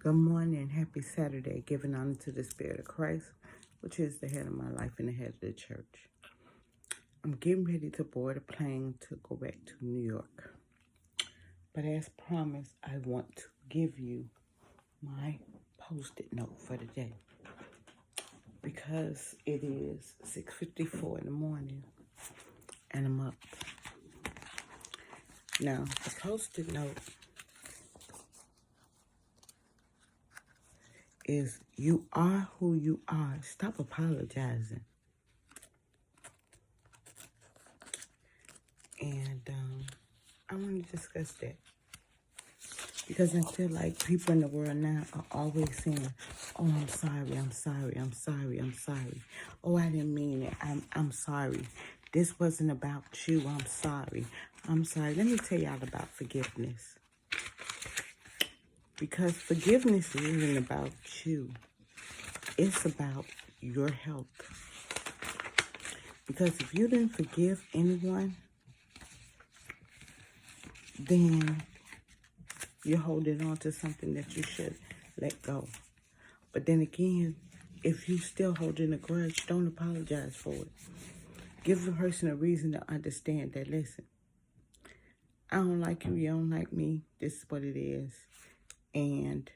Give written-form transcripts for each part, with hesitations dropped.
Good morning. Happy Saturday. Giving honor to the Spirit of Christ, which is the head of my life and the head of the church. I'm getting ready to board a plane to go back to New York. But as promised, I want to give you my post-it note for the day. Because it is 6:54 in the morning and I'm up. Now, the post-it note is you are who you are. Stop apologizing. And I want to discuss that. Because I feel like people in the world now are always saying, oh, I'm sorry, I'm sorry, I'm sorry, I'm sorry. Oh, I didn't mean it. I'm sorry. This wasn't about you. I'm sorry. I'm sorry. Let me tell y'all about forgiveness. Because forgiveness isn't about you. It's about your health. Because if you didn't forgive anyone, then you're holding on to something that you should let go. But then again, if you still holding a grudge, don't apologize for it. Give the person a reason to understand that, listen, I don't like you, you don't like me, this is what it is, and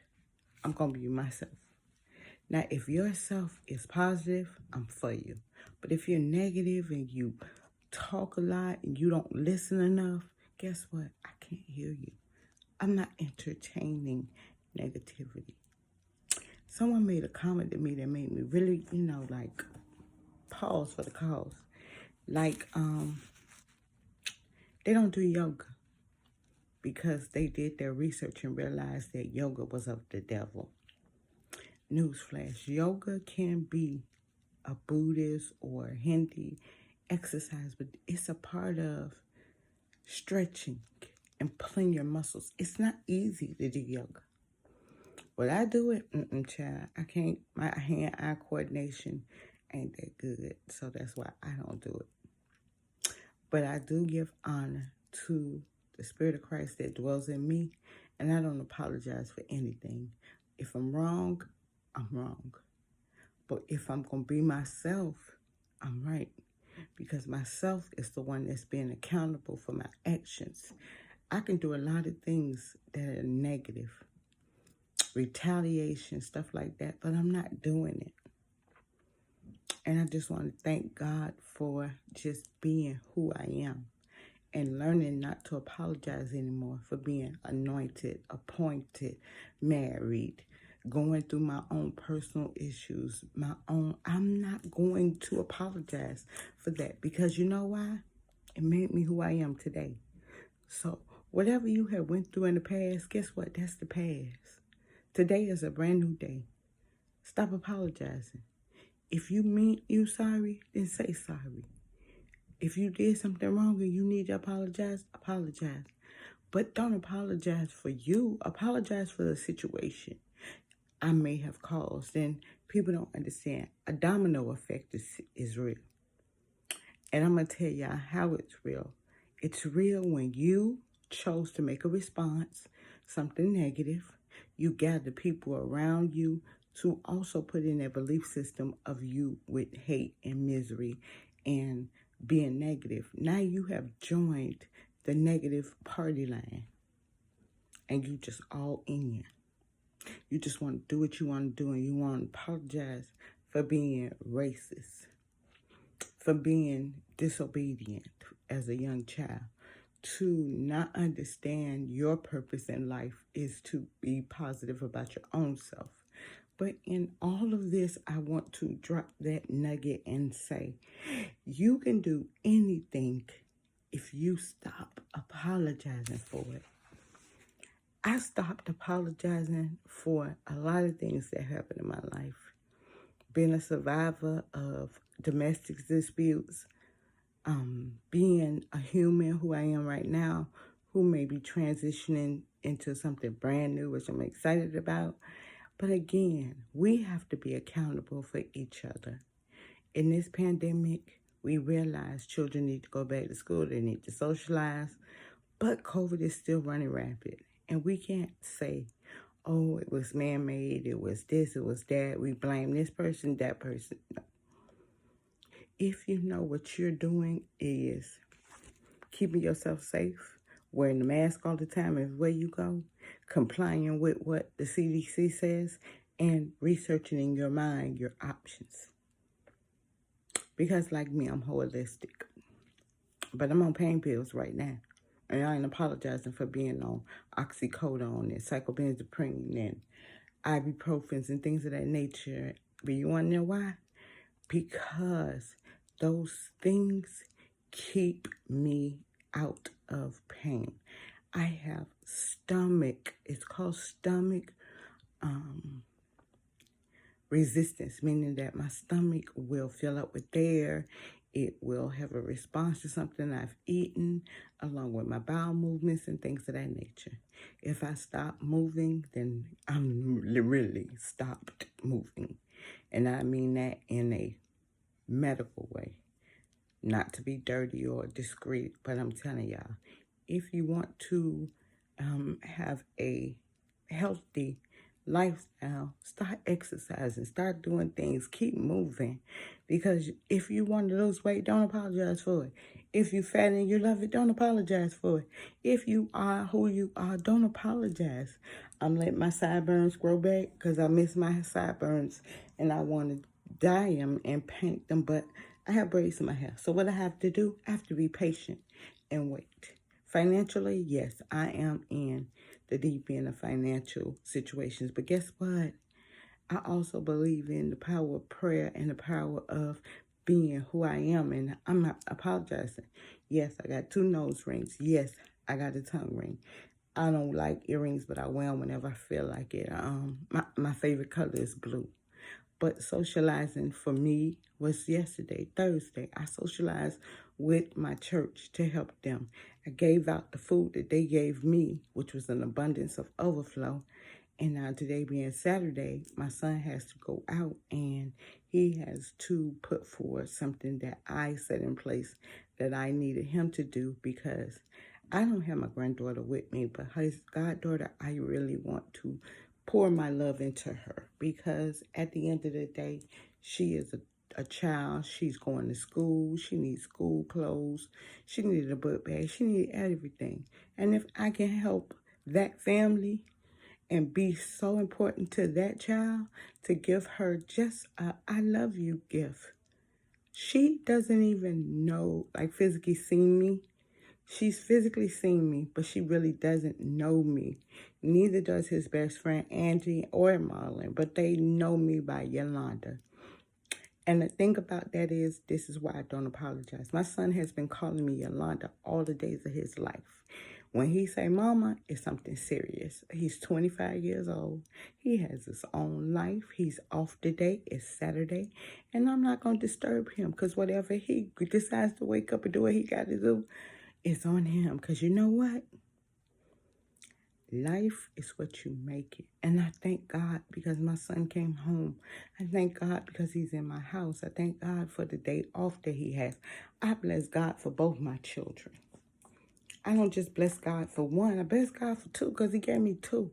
I'm going to be myself. Now, if yourself is positive, I'm for you. But if you're negative and you talk a lot and you don't listen enough, guess what? I can't hear you. I'm not entertaining negativity. Someone made a comment to me that made me really, pause for the cause. Like, they don't do yoga because they did their research and realized that yoga was of the devil. Newsflash, yoga can be a Buddhist or Hindi exercise, but it's a part of stretching and pulling your muscles. It's not easy to do yoga. Would I do it? Child. I can't. My hand-eye coordination ain't that good, so that's why I don't do it. But I do give honor to the Spirit of Christ that dwells in me, and I don't apologize for anything. If I'm wrong, I'm wrong. But if I'm going to be myself, I'm right. Because myself is the one that's being accountable for my actions. I can do a lot of things that are negative. Retaliation, stuff like that, but I'm not doing it. And I just want to thank God for just being who I am and learning not to apologize anymore for being anointed, appointed, married, going through my own personal issues, I'm not going to apologize for that because you know why? It made me who I am today. So whatever you have went through in the past, guess what? That's the past. Today is a brand new day. Stop apologizing. If you mean you sorry, then say sorry. If you did something wrong and you need to apologize, apologize. But don't apologize for you. Apologize for the situation I may have caused. And people don't understand. A domino effect is real. And I'm going to tell y'all how it's real. It's real when you chose to make a response, something negative. You gather people around you to also put in their belief system of you with hate and misery and being negative. Now you have joined the negative party line and you just all in. You just want to do what you want to do and you want to apologize for being racist, for being disobedient as a young child. To not understand your purpose in life is to be positive about your own self. But in all of this, I want to drop that nugget and say, you can do anything if you stop apologizing for it. I stopped apologizing for a lot of things that happened in my life. Being a survivor of domestic disputes, being a human who I am right now, who may be transitioning into something brand new, which I'm excited about. But again, we have to be accountable for each other. In this pandemic, we realize children need to go back to school, they need to socialize, but COVID is still running rapid. And we can't say, oh, it was man-made, it was this, it was that, we blame this person, that person. No. If you know what you're doing is keeping yourself safe, wearing the mask all the time everywhere you go, complying with what the CDC says, and researching in your mind your options. Because like me, I'm holistic. But I'm on pain pills right now. And I ain't apologizing for being on oxycodone and cyclobenzaprine and ibuprofens and things of that nature. But you want to know why? Because those things keep me out of pain. I have stomach, it's called stomach resistance, meaning that my stomach will fill up with air. It will have a response to something I've eaten, along with my bowel movements and things of that nature. If I stop moving, then I'm literally stopped moving. And I mean that in a medical way. Not to be dirty or discreet, but I'm telling y'all, if you want to have a healthy lifestyle, start exercising, start doing things, keep moving. Because if you want to lose weight, don't apologize for it. If you fat and you love it, don't apologize for it. If you are who you are, don't apologize. I'm letting my sideburns grow back because I miss my sideburns and I want to dye them and paint them, but I have braids in my hair. So what I have to do, I have to be patient and wait. Financially, yes, I am in the deep end of financial situations. But guess what? I also believe in the power of prayer and the power of being who I am. And I'm not apologizing. Yes, I got 2 nose rings. Yes, I got a tongue ring. I don't like earrings, but I wear them whenever I feel like it. My favorite color is blue. But socializing for me was yesterday, Thursday. I socialized with my church to help them. I gave out the food that they gave me, which was an abundance of overflow. And now today being Saturday, my son has to go out and he has to put forward something that I set in place that I needed him to do because I don't have my granddaughter with me, but his goddaughter, I really want to pour my love into her because at the end of the day, she is a child. She's going to school. She needs school clothes. She needed a book bag. She needed everything. And if I can help that family and be so important to that child to give her just a I love you gift. She doesn't even know, like physically seen me. She's physically seen me, but she really doesn't know me. Neither does his best friend, Angie or Marlon, but they know me by Yolanda. And the thing about that is, this is why I don't apologize. My son has been calling me Yolanda all the days of his life. When he say mama, it's something serious. He's 25 years old. He has his own life. He's off today. It's Saturday. And I'm not going to disturb him because whatever he decides to wake up and do what he got to do, it's on him. Because you know what? Life is what you make it. And I thank God because my son came home. I thank God because he's in my house. I thank God for the day off that he has. I bless God for both my children. I don't just bless God for one. I bless God for 2 because he gave me 2.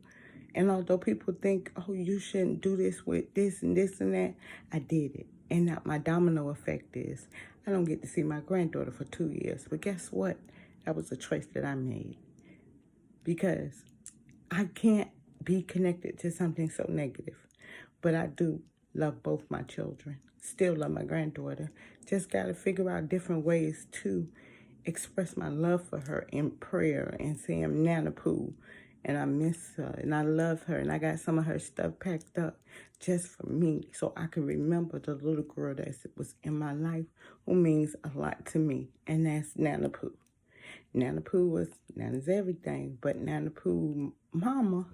And although people think, oh, you shouldn't do this with this and this and that, I did it. And my domino effect is I don't get to see my granddaughter for 2 years. But guess what? That was a choice that I made. Because I can't be connected to something so negative. But I do love both my children. Still love my granddaughter. Just got to figure out different ways to express my love for her in prayer and saying Nana Poo. And I miss her and I love her. And I got some of her stuff packed up just for me so I can remember the little girl that was in my life who means a lot to me. And that's Nana Poo. Nana Poo was Nana's everything. But Nana Poo mama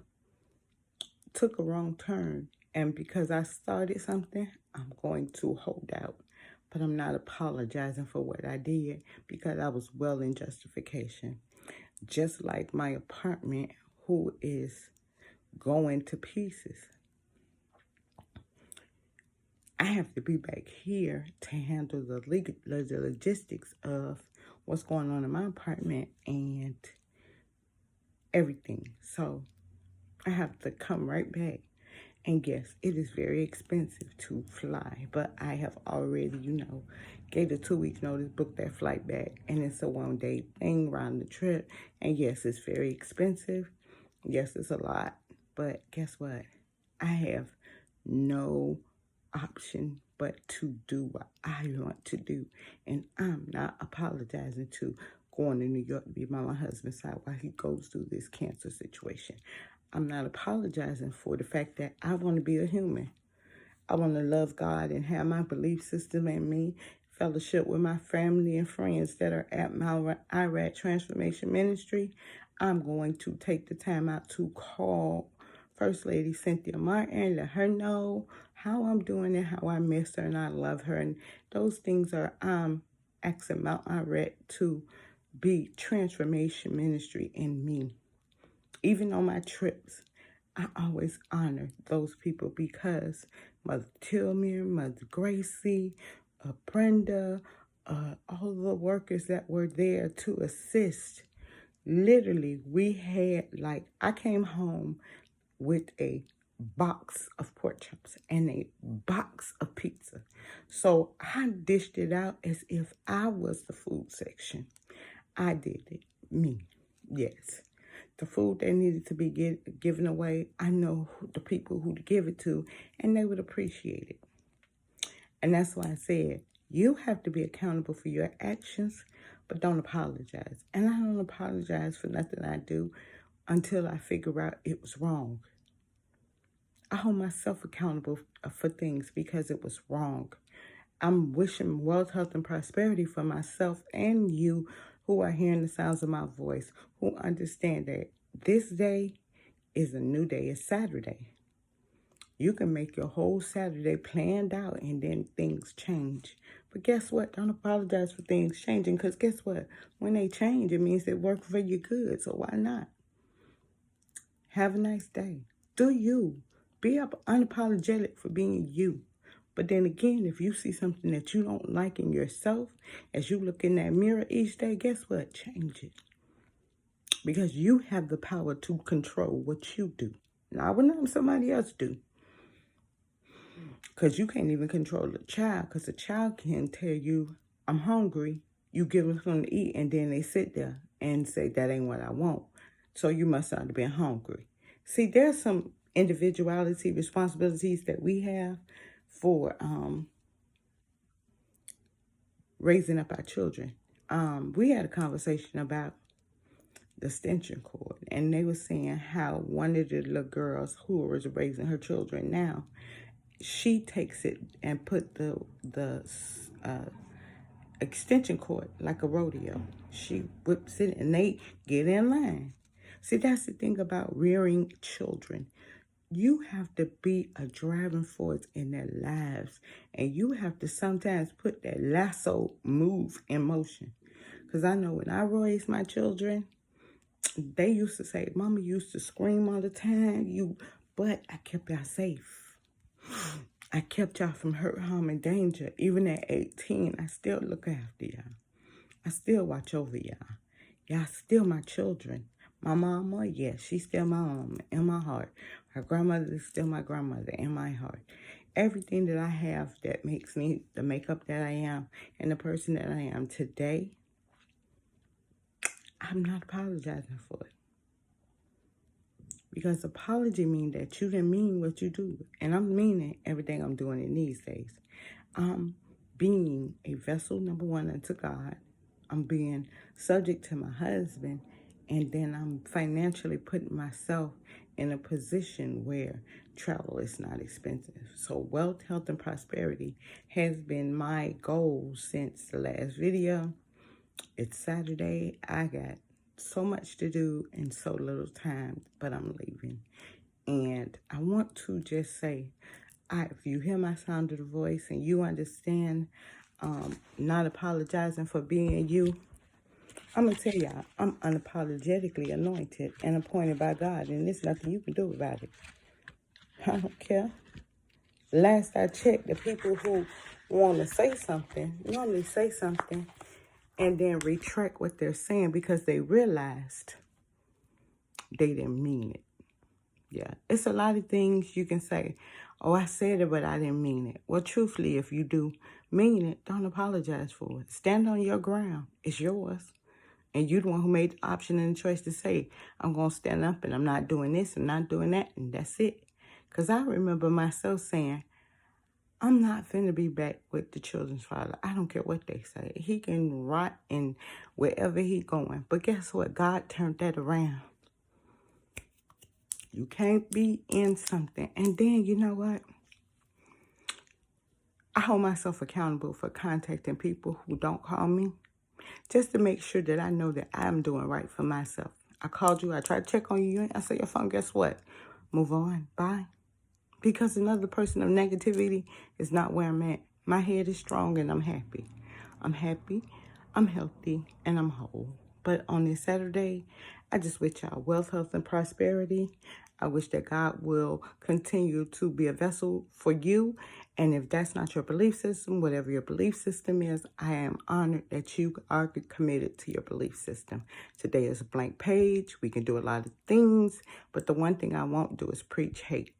took a wrong turn. And because I started something, I'm going to hold out. But I'm not apologizing for what I did because I was well in justification. Just like my apartment, who is going to pieces. I have to be back here to handle the logistics of what's going on in my apartment and everything. So I have to come right back. And yes, it is very expensive to fly, but I have already, gave the 2 weeks notice, booked that flight back, and it's a 1 day thing round the trip. And yes, it's very expensive. Yes, it's a lot, but guess what? I have no option but to do what I want to do, and I'm not apologizing to going to New York to be by my husband's side while he goes through this cancer situation. I'm not apologizing for the fact that I want to be a human. I want to love God and have my belief system in me, fellowship with my family and friends that are at my IRAD Transformation Ministry. I'm going to take the time out to call First Lady Cynthia Martin, let her know how I'm doing and how I miss her and I love her. And those things are, I'm asking Mount IRAD to be transformation ministry in me. Even on my trips, I always honor those people because Mother Tilmere, Mother Gracie, Brenda, all the workers that were there to assist. Literally, we had, I came home with a box of pork chops and a box of pizza. So I dished it out as if I was the food section. I did it. Me. Yes. The food that needed to be given away, I know the people who to give it to, and they would appreciate it. And that's why I said, you have to be accountable for your actions, but don't apologize. And I don't apologize for nothing I do until I figure out it was wrong. I hold myself accountable for things because it was wrong. I'm wishing wealth, health, and prosperity for myself and you who are hearing the sounds of my voice, who understand that this day is a new day. It's Saturday. You can make your whole Saturday planned out and then things change. But guess what? Don't apologize for things changing because guess what? When they change, it means they work for your good. So why not? Have a nice day. Do you. Be unapologetic for being you. But then again, if you see something that you don't like in yourself, as you look in that mirror each day, guess what? Change it. Because you have the power to control what you do. Not what somebody else do. Because you can't even control a child. Because a child can tell you, I'm hungry. You give them something to eat. And then they sit there and say, that ain't what I want. So you must not have been hungry. See, there's some individuality, responsibilities that we have for raising up our children. We had a conversation about the extension cord, and they were saying how one of the little girls who was raising her children now, she takes it and put the extension cord like a rodeo. She whips it and they get in line. See, that's the thing about rearing children. You have to be a driving force in their lives. And you have to sometimes put that lasso move in motion. Because I know when I raised my children, they used to say, Mama used to scream all the time, but I kept y'all safe. I kept y'all from hurt, harm, and danger. Even at 18, I still look after y'all. I still watch over y'all. Y'all still my children. My mama, yes, she's still my mom in my heart. Her grandmother is still my grandmother in my heart. Everything that I have that makes me the makeup that I am and the person that I am today, I'm not apologizing for it. Because apology means that you didn't mean what you do. And I'm meaning everything I'm doing in these days. I'm being a vessel, number one, unto God. I'm being subject to my husband. And then I'm financially putting myself in a position where travel is not expensive. So wealth, health, and prosperity has been my goal since the last video. It's Saturday. I got so much to do in so little time, but I'm leaving. And I want to just say, if you hear my sound of the voice and you understand not apologizing for being you, I'm going to tell y'all, I'm unapologetically anointed and appointed by God, and there's nothing you can do about it. I don't care. Last I checked, the people who want to say something normally say something and then retract what they're saying because they realized they didn't mean it. Yeah, it's a lot of things you can say. Oh, I said it, but I didn't mean it. Well, truthfully, if you do mean it, don't apologize for it. Stand on your ground. It's yours. And you're the one who made the option and the choice to say, I'm going to stand up and I'm not doing this, I'm not doing that, and that's it. Because I remember myself saying, I'm not finna be back with the children's father. I don't care what they say. He can rot in wherever he going. But guess what? God turned that around. You can't be in something. And then, you know what? I hold myself accountable for contacting people who don't call me just to make sure that I know that I'm doing right for myself. I called you. I tried to check on you. You ain't answer your phone. Guess what? Move on. Bye. Because another person of negativity is not where I'm at. My head is strong and I'm happy. I'm happy, I'm healthy, and I'm whole. But on this Saturday, I just wish y'all wealth, health, and prosperity. I wish that God will continue to be a vessel for you. And if that's not your belief system, whatever your belief system is, I am honored that you are committed to your belief system. Today is a blank page. We can do a lot of things, but the one thing I won't do is preach hate.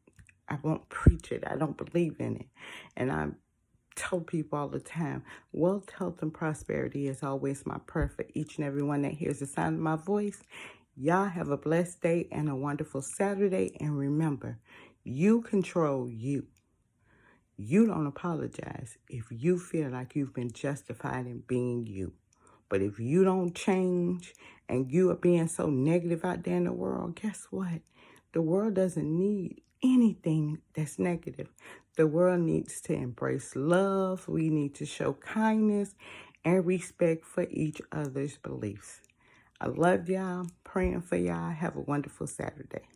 I won't preach it. I don't believe in it. And I tell people all the time, wealth, health, and prosperity is always my prayer for each and every one that hears the sound of my voice. Y'all have a blessed day and a wonderful Saturday. And remember, you control you. You don't apologize if you feel like you've been justified in being you. But if you don't change and you are being so negative out there in the world, guess what? The world doesn't need anything that's negative. The world needs to embrace love. We need to show kindness and respect for each other's beliefs. I love y'all. Praying for y'all. Have a wonderful Saturday.